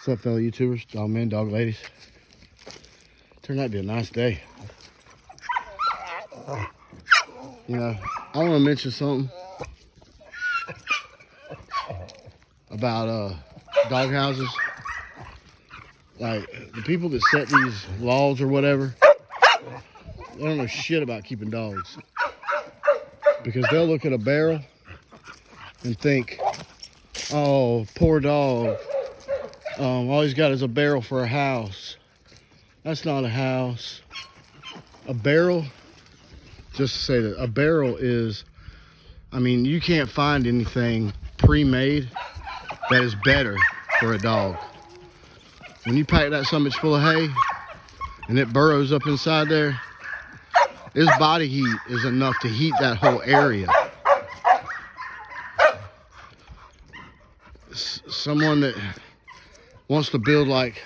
What's up, fellow YouTubers, dog men, dog ladies? Turned out to be a nice day. You know, I want to mention something about dog houses. Like, the people that set these laws or whatever, they don't know shit about keeping dogs. Because they'll look at a barrel and think, oh, poor dog. All he's got is a barrel for a house. That's not a house. A barrel, just to say that, a barrel is, I mean, you can't find anything pre-made that is better for a dog. When you pack that son of a bitch full of hay and it burrows up inside there, its body heat is enough to heat that whole area. Someone that wants to build like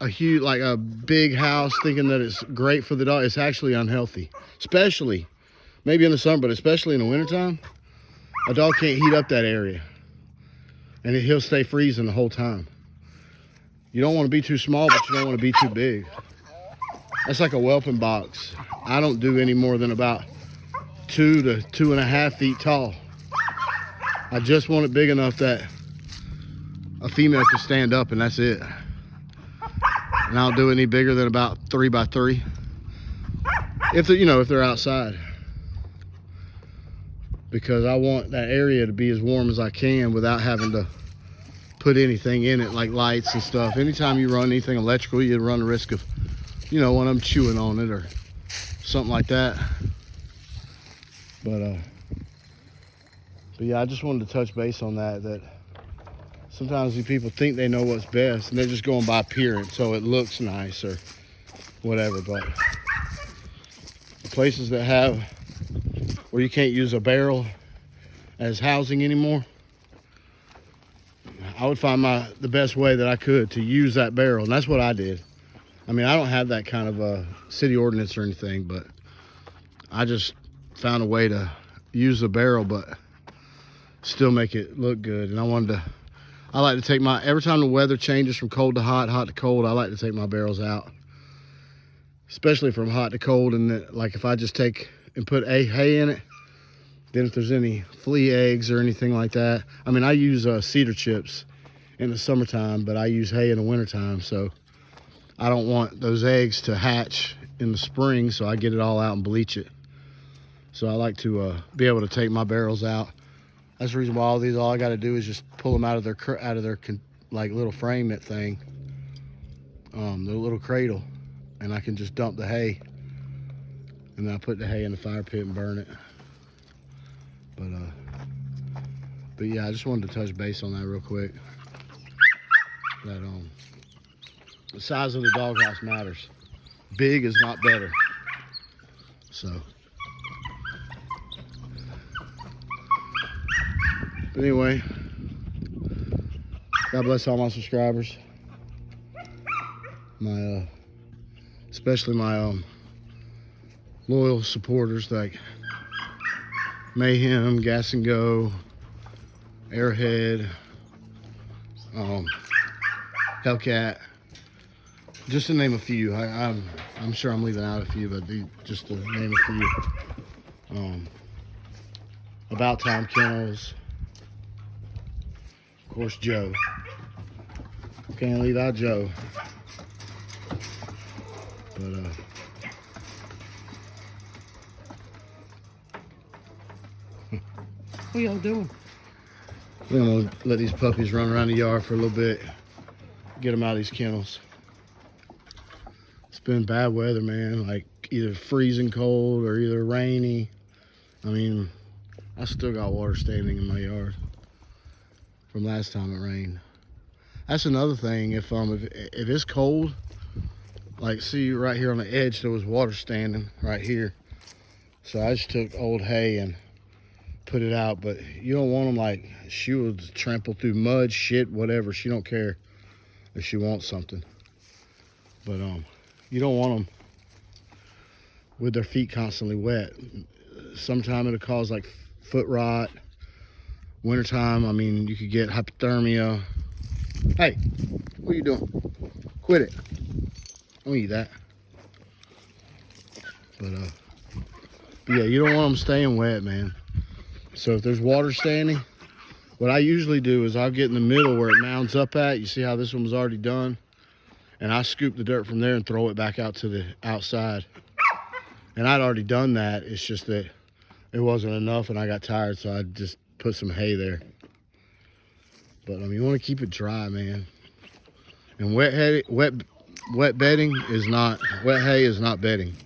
a big house thinking that it's great for the dog, it's actually unhealthy. Especially, maybe in the summer, but especially in the wintertime, a dog can't heat up that area. And he'll stay freezing the whole time. You don't want to be too small, but you don't want to be too big. That's like a whelping box. I don't do any more than about 2 to 2.5 feet tall. I just want it big enough that a female can stand up, and that's it. And I don't do any bigger than about 3 by 3. If they're, if they're outside. Because I want that area to be as warm as I can without having to put anything in it, like lights and stuff. Anytime you run anything electrical, you run the risk of, one of them chewing on it or something like that. But yeah, I just wanted to touch base on that sometimes these people think they know what's best and they're just going by appearance, so it looks nice or whatever. But the places that have where you can't use a barrel as housing anymore, I would find the best way that I could to use that barrel, and that's what I did. I mean, I don't have that kind of a city ordinance or anything, but I just found a way to use the barrel but still make it look good. And I like to take every time the weather changes from cold to hot, hot to cold, I like to take my barrels out, especially from hot to cold. And like if I just take and put hay in it, then if there's any flea eggs or anything like that, I mean, I use cedar chips in the summertime, but I use hay in the wintertime, so I don't want those eggs to hatch in the spring, so I get it all out and bleach it. So I like to be able to take my barrels out. That's the reason why all I got to do is just pull them out of their like little frame thing, the little cradle, and I can just dump the hay, and then I put the hay in the fire pit and burn it. But yeah, I just wanted to touch base on that real quick. That the size of the doghouse matters. Big is not better. So, but anyway, God bless all my subscribers. Especially my loyal supporters like Mayhem, Gas and Go, Airhead, Hellcat, just to name a few. I'm sure I'm leaving out a few, but just to name a few. About Time Kennels, of course, Joe. Can't leave out Joe. But what y'all doing? We're gonna let these puppies run around the yard for a little bit, get them out of these kennels. It's been bad weather, man, like either freezing cold or either rainy. I mean, I still got water standing in my yard from last time it rained. That's another thing, if it's cold, like see right here on the edge there was water standing right here. So I just took old hay and put it out, but you don't want them like, she will trample through mud, shit, whatever. She don't care if she wants something. But you don't want them with their feet constantly wet. Sometime it'll cause like foot rot. Wintertime, I mean, you could get hypothermia. Hey, what are you doing? Quit it. Don't eat that. But yeah, you don't want them staying wet, man. So if there's water standing, what I usually do is I'll get in the middle where it mounds up at. You see how this one was already done? And I scoop the dirt from there and throw it back out to the outside. And I'd already done that. It's just that it wasn't enough and I got tired, so I just put some hay there. But I mean, you want to keep it dry, man. And wet bedding is not, wet hay is not bedding.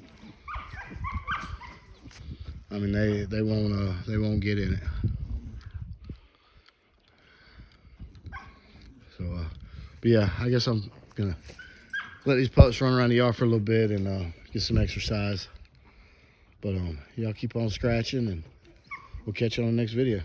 I mean, they won't get in it. So, but yeah, I guess I'm gonna let these pups run around the yard for a little bit and get some exercise. But y'all keep on scratching, and we'll catch you on the next video.